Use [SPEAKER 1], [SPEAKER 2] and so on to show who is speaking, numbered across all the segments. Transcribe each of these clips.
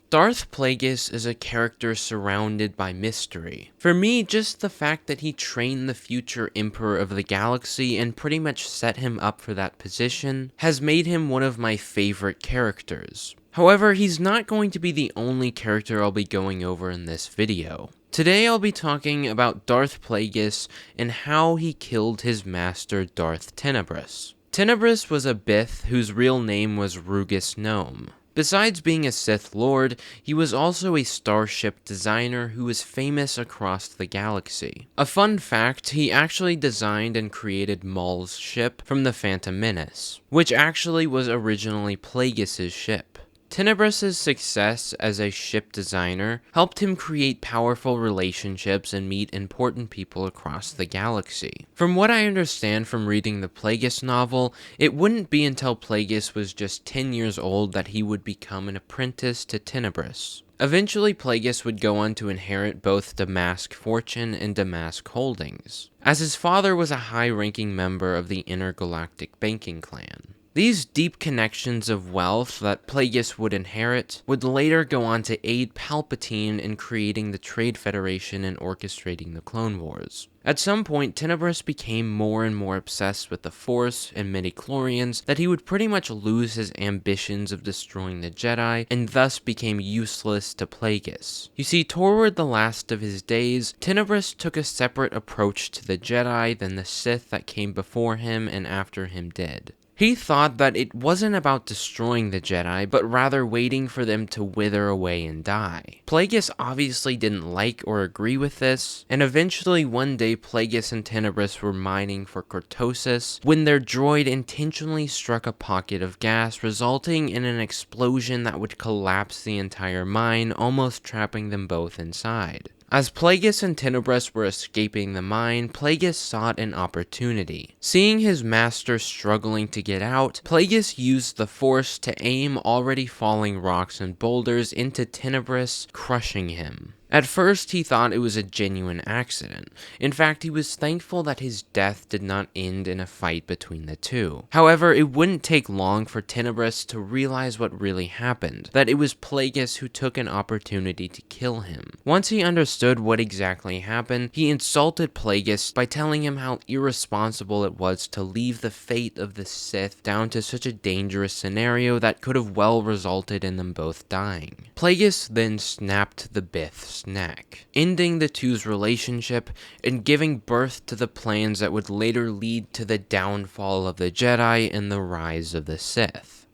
[SPEAKER 1] Darth Plagueis is a character surrounded by mystery. For me, just the fact that he trained the future Emperor of the Galaxy and pretty much set him up for that position has made him one of my favorite characters. However, he's not going to be the only character I'll be going over in this video. Today I'll be talking about Darth Plagueis and how he killed his master Darth Tenebrous. Tenebrous was a Bith whose real name was Rugus Gnome. Besides being a Sith Lord, he was also a starship designer who was famous across the galaxy. A fun fact, he actually designed and created Maul's ship from the Phantom Menace, which actually was originally Plagueis' ship. Tenebrous's success as a ship designer helped him create powerful relationships and meet important people across the galaxy. From what I understand from reading the Plagueis novel, it wouldn't be until Plagueis was just 10 years old that he would become an apprentice to Tenebrous. Eventually, Plagueis would go on to inherit both Damask Fortune and Damask Holdings, as his father was a high-ranking member of the Intergalactic Banking Clan. These deep connections of wealth that Plagueis would inherit would later go on to aid Palpatine in creating the Trade Federation and orchestrating the Clone Wars. At some point, Tenebrous became more and more obsessed with the Force and midichlorians that he would pretty much lose his ambitions of destroying the Jedi, and thus became useless to Plagueis. You see, toward the last of his days, Tenebrous took a separate approach to the Jedi than the Sith that came before him and after him did. He thought that it wasn't about destroying the Jedi, but rather waiting for them to wither away and die. Plagueis obviously didn't like or agree with this, and eventually one day Plagueis and Tenebrous were mining for cortosis when their droid intentionally struck a pocket of gas, resulting in an explosion that would collapse the entire mine, almost trapping them both inside. As Plagueis and Tenebrous were escaping the mine, Plagueis sought an opportunity. Seeing his master struggling to get out, Plagueis used the Force to aim already falling rocks and boulders into Tenebrous, crushing him. At first, he thought it was a genuine accident. In fact, he was thankful that his death did not end in a fight between the two. However, it wouldn't take long for Tenebrous to realize what really happened, that it was Plagueis who took an opportunity to kill him. Once he understood what exactly happened, he insulted Plagueis by telling him how irresponsible it was to leave the fate of the Sith down to such a dangerous scenario that could have well resulted in them both dying. Plagueis then snapped the Bith's neck, ending the two's relationship and giving birth to the plans that would later lead to the downfall of the Jedi and the rise of the Sith.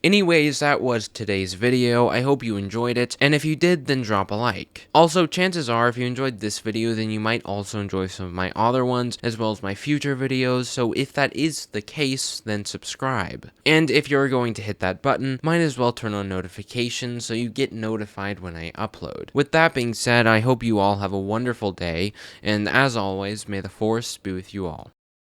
[SPEAKER 1] Anyways, that was today's video. I hope you enjoyed it, and if you did, then drop a like. Also, chances are, if you enjoyed this video, then you might also enjoy some of my other ones, as well as my future videos, so if that is the case, then subscribe. And if you're going to hit that button, might as well turn on notifications so you get notified when I upload. With that being said, I hope you all have a wonderful day, and as always, may the Force be with you all.